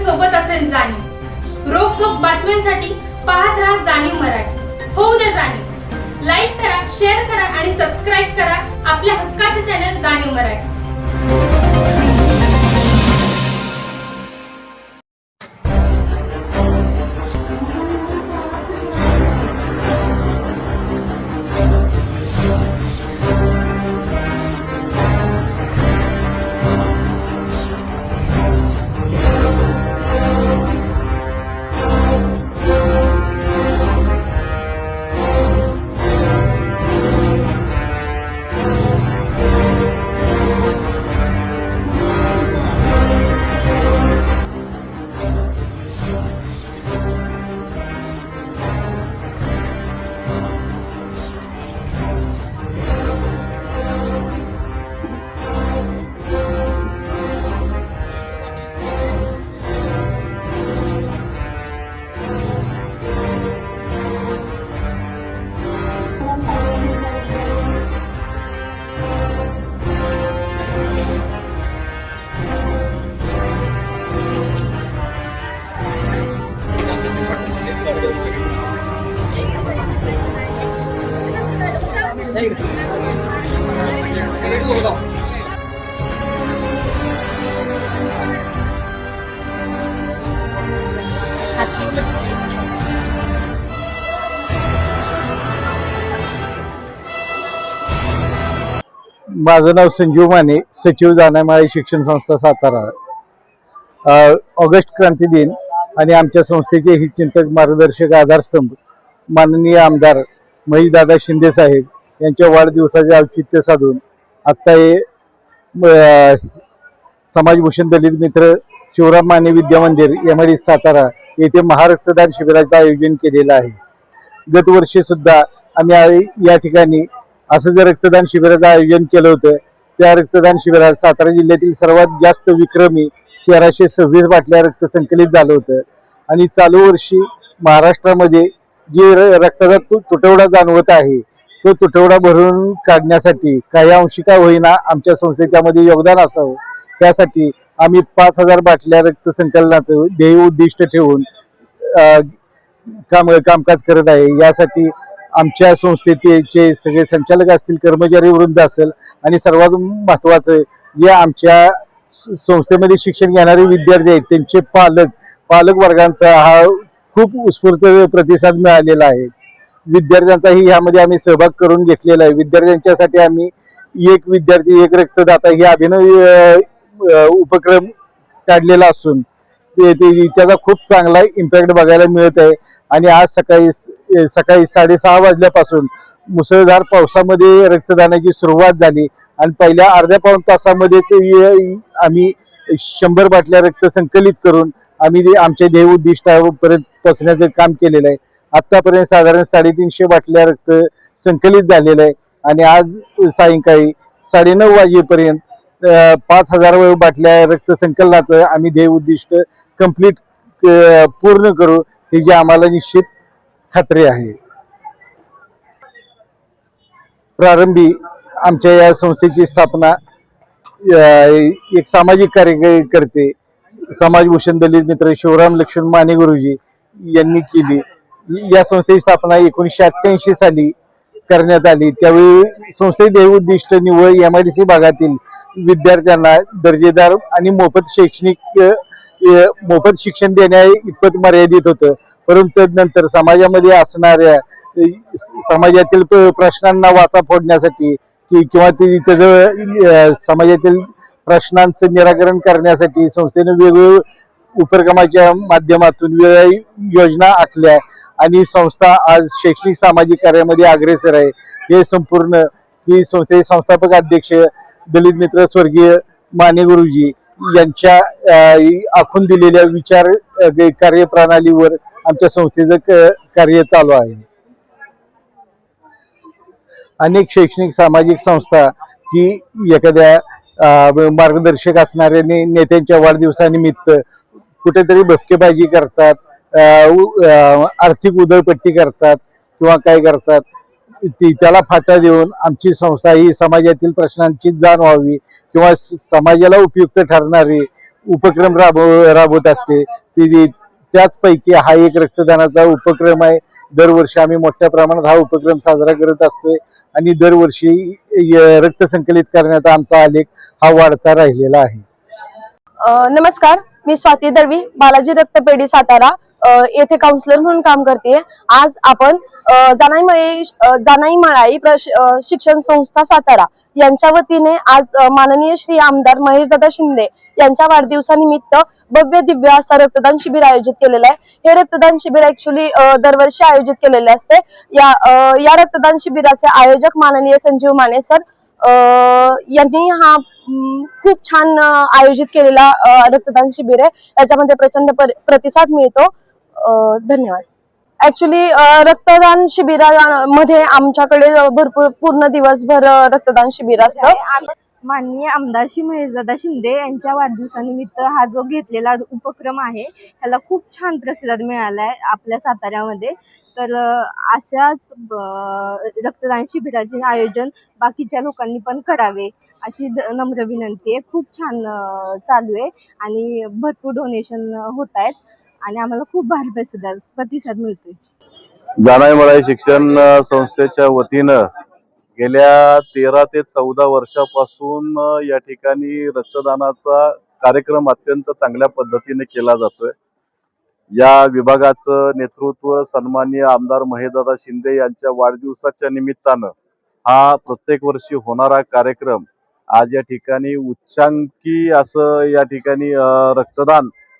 सोबत असेल जाणीव। रोखोक बातम्यांसाठी पाहत राहा जाणीव मराठी। होऊ द्या जाणीव। लाईक करा, शेअर करा आणि सबस्क्राईब करा आपल्या हक्काचे चॅनल जाणीव मराठी। माझं नाव संजीव माने, सचिव जानामाळी शिक्षण संस्था सातारा। ऑगस्ट क्रांती दिन आणि आमच्या संस्थेचे हितचिंतक मार्गदर्शक आधारस्तंभ माननीय आमदार महेशदादा शिंदे साहेब यांच्या वाढदिवसाचे औचित्य साधून आत्ता हे समाजभूषण दलित मित्र शिवराम माने विद्या मंदिर MIDC सातारा येथे महारक्तदान शिबिराचं आयोजन केलेलं आहे। गतवर्षी सुद्धा आम्ही या ठिकाणी असं जे रक्तदान शिबिराचं आयोजन केलं होतं, त्या रक्तदान शिबिरात सातारा जिल्ह्यातील सर्वात जास्त विक्रमी 1326 बाटल्या रक्त संकलित झालं होतं। आणि चालू वर्षी महाराष्ट्रामध्ये जे रक्ताचा तुटवडा जाणवत आहे, तो तुटवडा भरून काढण्यासाठी काही अंशी का होईना आमच्या संस्थेत त्यामध्ये योगदान असावं, त्यासाठी आम्ही 5000 बाटल्या रक्त संकलनाचं ध्येय उद्दिष्ट ठेवून कामकाज करत आहे। यासाठी आमच्या संस्थेचे सगळे संचालक असतील, कर्मचारी वृंद असेल आणि सर्वात महत्त्वाचं जे आमच्या संस्थेमध्ये शिक्षण घेणारे विद्यार्थी आहेत त्यांचे पालक वर्गांचा हा खूप उत्स्फूर्त प्रतिसाद मिळालेला आहे। विद्यार्थ्यांचाही यामध्ये आम्ही सहभाग करून घेतलेला आहे। विद्यार्थ्यांच्यासाठी आम्ही एक विद्यार्थी एक रक्तदाता ही अभिनव उपक्रम काढलेला असून त्याचा खूप चांगला इम्पॅक्ट बघायला मिळत आहे। आणि आज सकाळी 6:30 वाजल्यापासून मुसळधार पावसामध्ये रक्तदानाची सुरुवात झाली आणि पहिल्या अर्ध्या पाऊण तासामध्येच आम्ही 100 बाटल्या रक्त संकलित करून आम्ही आमच्या ध्येय उद्दिष्टापर्यंत पोहोचण्याचं काम केलेलं आहे। आतापर्यंत साधारण 350 बाटल्या रक्त संकलित झालेलं आहे आणि आज सायंकाळी 9:30 वाजेपर्यंत 5000 बाटल्या रक्त संकलनाचं आम्ही ध्येय उद्दिष्ट कंप्लीट पूर्ण करू याची आम्हाला निश्चित खात्री आहे। प्रारंभी आमच्या या संस्थेची स्थापना एक सामाजिक कार्यकर्ते समाजभूषण दलित मित्र शिवराम लक्ष्मण माने गुरुजी यांनी केली। या संस्थेची स्थापना 1988 साली करण्यात आली। त्यावेळी संस्थेचे ध्येय उद्दिष्ट निव्वळ MIDC भागातील विद्यार्थ्यांना दर्जेदार आणि मोफत शिक्षण देण्या इतपत मर्यादित होतं, परंतु नंतर समाजामध्ये असणाऱ्या समाजातील प्रश्नांना वाचा फोडण्यासाठी किंवा त्याचं समाजातील प्रश्नांचं निराकरण करण्यासाठी संस्थेने वेगवेगळ्या उपक्रमाच्या माध्यमातून वेगवेगळ्या योजना आखल्या आणि संस्था आज शैक्षणिक सामाजिक कार्यामध्ये अग्रेसर आहे। हे संपूर्ण ही संस्थेचे संस्थापक अध्यक्ष दलित मित्र स्वर्गीय माने गुरुजी यांच्या आखून दिलेल्या विचार कार्यप्रणालीवर आमच्या संस्थेचं कार्य चालू आहे। अनेक शैक्षणिक सामाजिक संस्था ही एखाद्या मार्गदर्शक असणाऱ्या नेत्यांच्या वाढदिवसानिमित्त कुठेतरी भपकेबाजी करतात, आर्थिक उधळपट्टी करतात किंवा काय करतात, त्याला फाटा देऊन आमची संस्था ही समाजातील प्रश्नांची जाण व्हावी किंवा समाजाला उपयुक्त ठरणारी उपक्रम राबवत असते. त्याचपैकी हा एक रक्तदानाचा उपक्रम आहे. दरवर्षी आम्ही मोठ्या प्रमाणात हा उपक्रम साजरा करत असतोय आणि दरवर्षी रक्त संकलित करण्याचा आमचा आलेख हा वाढता राहिलेला आहे. नमस्कार, मी स्वाती दळवी, बालाजी रक्तपेढी सातारा येथे काउन्सिलर म्हणून काम करते. आज आपण जानाई मळाई शिक्षण संस्था सातारा यांच्या वतीने आज माननीय श्री आमदार महेशदादा शिंदे यांच्या वाढदिवसानिमित्त भव्य दिव्य असा रक्तदान शिबिर आयोजित केलेलं आहे. हे रक्तदान शिबिर ऍक्च्युली दरवर्षी आयोजित केलेले असते. या रक्तदान शिबिराचे आयोजक माननीय संजीव माने सर यांनी हा खूप छान आयोजित केलेला रक्तदान शिबिर आहे. याच्यामध्ये प्रचंड प्रतिसाद मिळतो. धन्यवाद. ऍक्च्युली रक्तदान शिबिरामध्ये आमच्याकडे भरपूर पूर्ण दिवसभर रक्तदान शिबिर असतं. माननीय आमदार श्री महेशदादा शिंदे यांच्या वाढदिवसानिमित्त हा जो घेतलेला उपक्रम आहे ह्याला खूप छान प्रतिसाद मिळाला आहे आपल्या साताऱ्यामध्ये. तर अशाच रक्तदान शिबिराचे आयोजन बाकीच्या लोकांनी पण करावे अशी नम्र विनंती आहे. खूप छान चालू आहे आणि भरपूर डोनेशन होत आहेत आणि आम्हाला खूप भारी प्रतिसाद मिळतोय. जानाई मळाई शिक्षण संस्थेच्या वतीनं गेल्या 13 ते 14 वर्षापासून या ठिकाणी रक्तदानाचा कार्यक्रम अत्यंत चांगल्या पद्धतीने केला जातोय. या विभागाचं नेतृत्व सन्माननीय आमदार महेशदादा शिंदे यांच्या वाढदिवसाच्या निमित्तानं हा प्रत्येक वर्षी होणारा कार्यक्रम आज या ठिकाणी उच्चांकी असं या ठिकाणी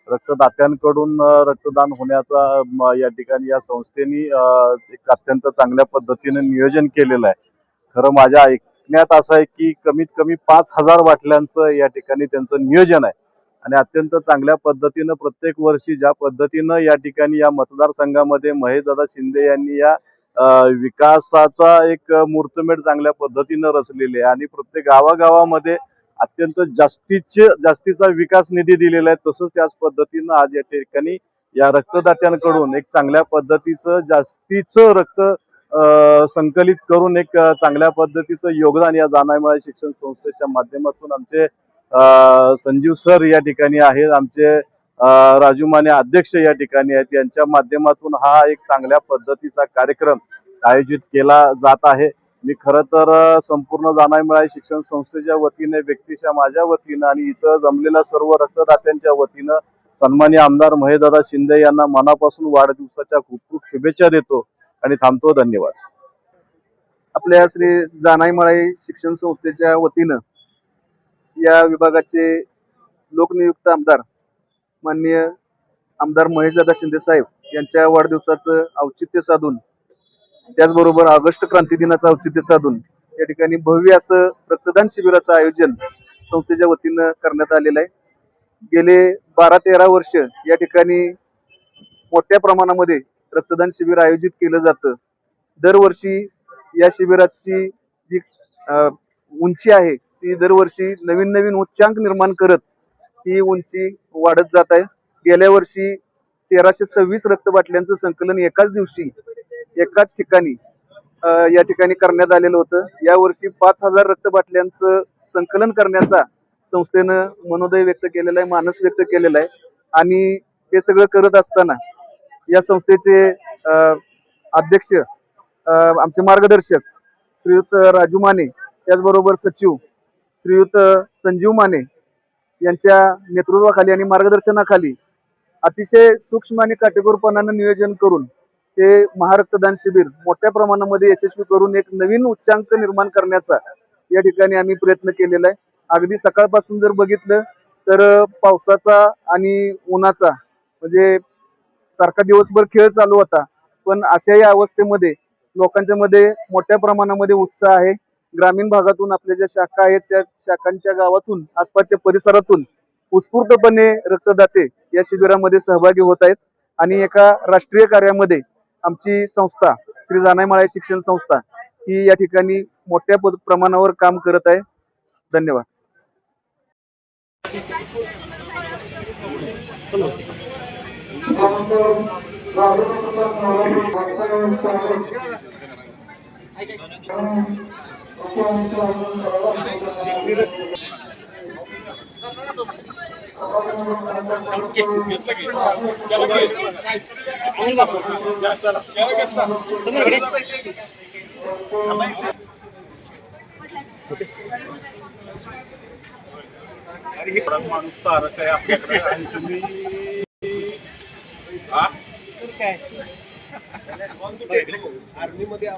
रक्तदात्यांकडून रक्तदान होण्याचा या ठिकाणी या संस्थेने एक अत्यंत चांगल्या पद्धतीने नियोजन केलेलं आहे. खरं माझ्या ऐकण्यात असं आहे की कमीत कमी 5000 बाटल्यांचं या ठिकाणी त्यांचं नियोजन आहे आणि अत्यंत चांगल्या पद्धतीनं प्रत्येक वर्षी ज्या पद्धतीनं या ठिकाणी या मतदारसंघामध्ये महेशदादा शिंदे यांनी या विकासाचा एक मुहूर्तमेढ चांगल्या पद्धतीनं रचलेली आहे आणि प्रत्येक गावागावामध्ये अत्यंत जास्तीचा विकास निधी दिलेला आहे. तसंच त्याच पद्धतीनं आज या ठिकाणी या रक्तदात्यांकडून एक चांगल्या पद्धतीचं जास्तीचं रक्त संकलित करून एक चांगल्या पद्धतीचं योगदान या जानाई मळाई शिक्षण संस्थेच्या माध्यमातून आमचे संजीव सर या ठिकाणी आहेत, आमचे राजू माने अध्यक्ष या ठिकाणी आहेत. यांच्या माध्यमातून हा एक चांगल्या पद्धतीचा कार्यक्रम आयोजित केला जात आहे. मी खरं तर संपूर्ण जानाई मळाई शिक्षण संस्थेच्या वतीने, व्यक्तीच्या माझ्या वतीनं आणि इथं जमलेल्या सर्व रक्तदात्यांच्या वतीनं सन्माननीय आमदार महेशदादा शिंदे यांना मनापासून वाढदिवसाच्या खूप खूप शुभेच्छा देतो आणि थांबतो. धन्यवाद. आपल्या श्री जानाई मळाई शिक्षण संस्थेच्या वतीनं या विभागाचे लोकनियुक्त आमदार माननीय आमदार महेशदादा शिंदे साहेब यांच्या वाढदिवसाचं औचित्य साधून, त्याचबरोबर ऑगस्ट क्रांती दिनाचं औचित्य साधून या ठिकाणी भव्य असं रक्तदान शिबिराचं आयोजन संस्थेच्या वतीनं करण्यात आलेलं आहे. गेले 12-13 वर्ष या ठिकाणी मोठ्या प्रमाणामध्ये रक्तदान शिबिर आयोजित केलं जातं. दरवर्षी या शिबिराची जी उंची आहे ती दरवर्षी नवीन उच्चांक निर्माण करत ही उंची वाढत जात आहे. गेल्या वर्षी 1326 रक्तबाटल्यांचं संकलन एकाच दिवशी एकाच ठिकाणी या ठिकाणी करण्यात आलेलं होतं. यावर्षी 5000 रक्तबाटल्यांचं संकलन करण्याचा संस्थेनं मनोदय व्यक्त केलेला आहे, मानस व्यक्त केलेला आहे. आणि हे सगळं करत असताना या संस्थेचे अध्यक्ष, आमचे मार्गदर्शक श्रीयुत राजू माने, त्याचबरोबर सचिव श्रीयुत संजीव माने यांच्या नेतृत्वाखाली आणि मार्गदर्शनाखाली अतिशय सूक्ष्म आणि काटेकोरपणानं नियोजन करून हे महारक्तदान शिबिर मोठ्या प्रमाणामध्ये यशस्वी करून एक नवीन उच्चांक निर्माण करण्याचा या ठिकाणी आम्ही प्रयत्न केलेला आहे. अगदी सकाळपासून जर बघितलं तर पावसाचा आणि उन्हाचा म्हणजे सारखा दिवसभर खेळ चालू होता, पण अशाही अवस्थेमध्ये लोकांच्या मध्ये मोठ्या प्रमाणामध्ये उत्साह आहे. ग्रामीण भागातून आपल्या ज्या शाखा आहेत त्या शाखांच्या गावातून, आसपासच्या परिसरातून उत्स्फूर्तपणे रक्तदाते या शिबिरामध्ये सहभागी होत आहेत आणि एका राष्ट्रीय कार्यामध्ये आमची संस्था श्री जानाई मळाई शिक्षण संस्था ही या ठिकाणी मोठ्या प्रमाणावर काम करत आहे. धन्यवाद. माणूस तारक आहे आपल्याकडे आणि तुम्ही आर्मीमध्ये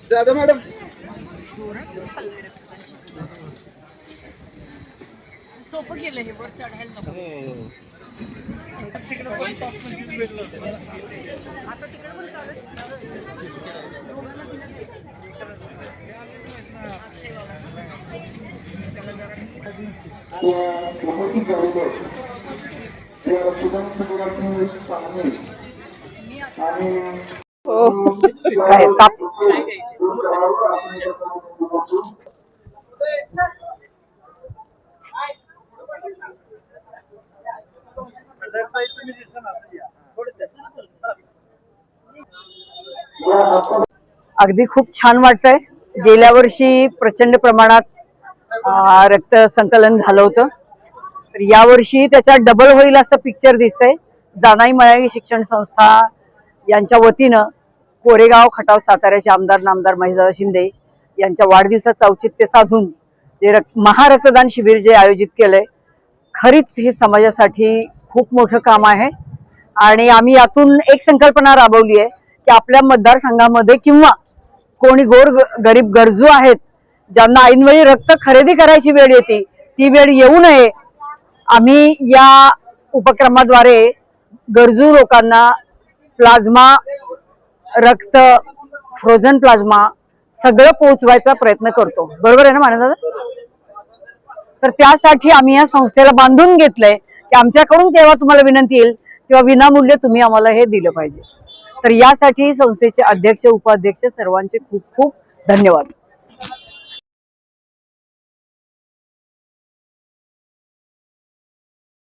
जाधव मॅडम सोपं केलं हे वर चढायला नको. अगदी खूप छान वाटतंय. गेल्या वर्षी प्रचंड प्रमाणात रक्त संकलन झालं होतं, तर यावर्षी त्याचा डबल होईल असं पिक्चर दिसतंय. जानाई मळाई शिक्षण संस्था यांच्या वतीनं कोरेगाव खटाव साताऱ्याचे आमदार नामदार महेशदादा शिंदे यांच्या वाढदिवसाचं औचित्य साधून जे महारक्तदान शिबिर जे आयोजित केलंय, खरीच हे समाजासाठी खूप मोठं काम आहे. आणि आम्ही यातून एक संकल्पना राबवली आहे की आपल्या मतदारसंघामध्ये किंवा कोणी गरीब गरजू आहेत ज्यांना ऐनवेळी रक्त खरेदी करायची वेळ येते, ती वेळ येऊ नये. आम्ही या उपक्रमाद्वारे गरजू लोकांना प्लाझ्मा, रक्त, फ्रोझन प्लाझ्मा सगळं पोहोचवायचा प्रयत्न करतो. बरोबर आहे ना मानदादा? तर त्यासाठी आम्ही या संस्थेला बांधून घेतलंय की आमच्याकडून तेव्हा तुम्हाला विनंती येईल तेव्हा विनामूल्य तुम्ही आम्हाला हे दिलं पाहिजे. तर यासाठी संस्थेचे अध्यक्ष, उपाध्यक्ष सर्वांचे खूप खूप धन्यवाद.